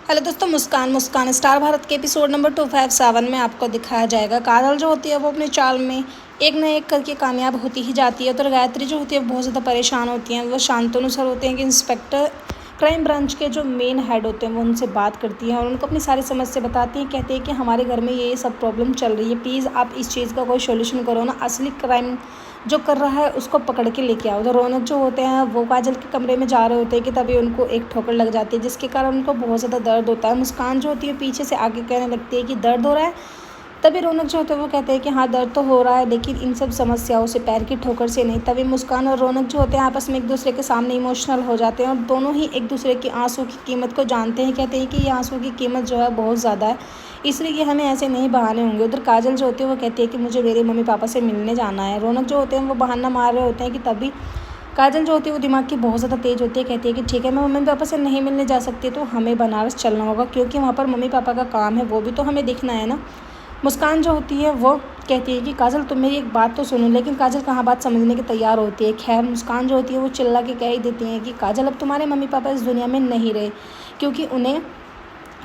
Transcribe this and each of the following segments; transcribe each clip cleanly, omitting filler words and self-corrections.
Hello दोस्तों, मुस्कान मुस्कान star Bharat के episode number 257 में आपको दिखाया जाएगा। काजल जो होती है वो अपने चाल में एक न एक करके कामयाब होती ही जाती है। तो गायत्री जो होती है वो बहुत ज़्यादा परेशान होती हैं। वो शांतनु सर होते हैं कि इंस्पेक्टर क्राइम ब्रांच के जो मेन हेड होते हैं वो उनसे बात करती हैं और उनको अपनी सारी समस्या बताती हैं। कहते हैं कि हमारे घर में ये सब प्रॉब्लम चल रही है, प्लीज़ आप इस चीज़ का कोई सोल्यूशन करो ना, असली क्राइम जो कर रहा है उसको पकड़ के लेके आओ। तो रौनक जो होते हैं वो काजल के कमरे में जा रहे होते हैं कि तभी उनको एक ठोकर लग जाती है, जिसके कारण उनको बहुत ज़्यादा दर्द होता है। मुस्कान जो होती है पीछे से आगे कहने लगती है कि दर्द हो रहा है। तभी रौनक जो होते हैं वो कहते हैं कि हाँ दर्द तो हो रहा है, लेकिन इन सब समस्याओं से, पैर की ठोकर से नहीं। तभी मुस्कान और रौनक जो होते हैं आपस में एक दूसरे के सामने इमोशनल हो जाते हैं और दोनों ही एक दूसरे की आंसू की कीमत को जानते हैं। कहते हैं कि ये आंसू की कीमत जो है बहुत ज़्यादा है, इसलिए कि हमें ऐसे नहीं बहाने होंगे। उधर काजल जो होती है वो कहती है कि मुझे मेरे मम्मी पापा से मिलने जाना है। रौनक जो होते हैं वो बहाना मार रहे होते हैं कि तभी काजल जो होती है वो दिमाग की बहुत ज़्यादा तेज़ होती है। कहती है कि ठीक है, मैं मम्मी पापा से नहीं मिलने जा सकती तो हमें बनारस चलना होगा, क्योंकि वहाँ पर मम्मी पापा का काम है, वो भी तो हमें देखना है ना। मुस्कान जो होती है वो कहती है कि काजल तुम मेरी एक बात तो सुनो, लेकिन काजल कहाँ बात समझने की तैयार होती है। खैर मुस्कान जो होती है वो चिल्ला के कह ही देती है कि काजल अब तुम्हारे मम्मी पापा इस दुनिया में नहीं रहे, क्योंकि उन्हें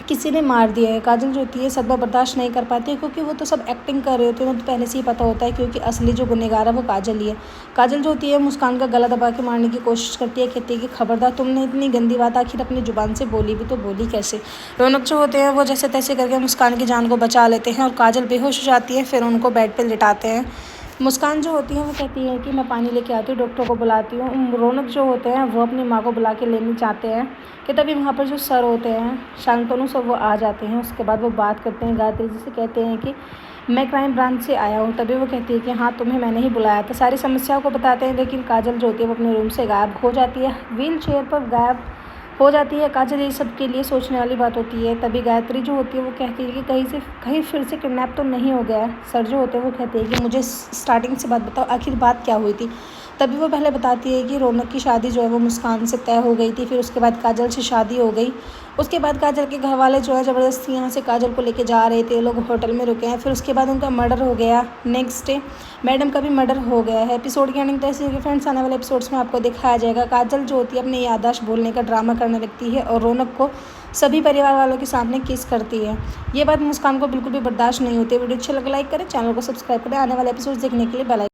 किसी ने मार दिया है। काजल जो होती है सदमा बर्दाश्त नहीं कर पाती है, क्योंकि वो तो सब एक्टिंग कर रहे होते हैं, तो पहले से ही पता होता है, क्योंकि असली जो गुनहगार है वो काजल ही है। काजल जो होती है मुस्कान का गला दबा के मारने की कोशिश करती है। कहती है कि खबरदार, तुमने इतनी गंदी बात आखिर अपनी जुबान से बोली भी तो बोली कैसे। रौनक जो होते हैं वो जैसे तैसे करके मुस्कान की जान को बचा लेते हैं और काजल बेहोश हो जाती है। फिर उनको बेड पर लिटाते हैं। मुस्कान जो होती है वो कहती है कि मैं पानी लेके आती हूँ, डॉक्टर को बुलाती हूँ। रौनक जो होते हैं वो अपनी माँ को बुला के लेने चाहते हैं कि तभी वहाँ पर जो सर होते हैं शांतनु सर वो आ जाते हैं। उसके बाद वो बात करते हैं गायत्री जी से, कहते हैं कि मैं क्राइम ब्रांच से आया हूँ। तभी वो कहती है कि हाँ तुम्हें मैंने ही बुलाया था। सारी समस्याओं को बताते हैं, लेकिन काजल जो होती है वो अपने रूम से गायब हो जाती है, व्हील चेयर पर गायब हो जाती है। काजल ये सब के लिए सोचने वाली बात होती है। तभी गायत्री जो होती है वो कहती है कि कहीं फिर से किडनैप तो नहीं हो गया है। सर जो होते हैं वो कहते हैं कि मुझे स्टार्टिंग से बात बताओ, आखिर बात क्या हुई थी। तभी वो पहले बताती है कि रौनक की शादी जो है वो मुस्कान से तय हो गई थी, फिर उसके बाद काजल से शादी हो गई। उसके बाद काजल के घर वाले जो है ज़बरदस्ती यहाँ से काजल को लेके जा रहे थे, लोग होटल में रुके हैं। फिर उसके बाद उनका मर्डर हो गया। नेक्स्ट डे मैडम का भी मर्डर हो गया है। एपिसोड की एंडिंग तो ऐसी है कि फ्रेंड्स आने वाले एपिसोड्स में आपको दिखाया जाएगा। काजल जो होती है अपनी याददाश्त भूलने का ड्रामा करने लगती है और रौनक को सभी परिवार वालों के सामने किस करती है। ये बात मुस्कान को बिल्कुल भी बर्दाश्त नहीं होती है। वीडियो अच्छा लगा लाइक करें, चैनल को सब्सक्राइब करें, आने वाले एपिसोड्स देखने के लिए बेल आइकन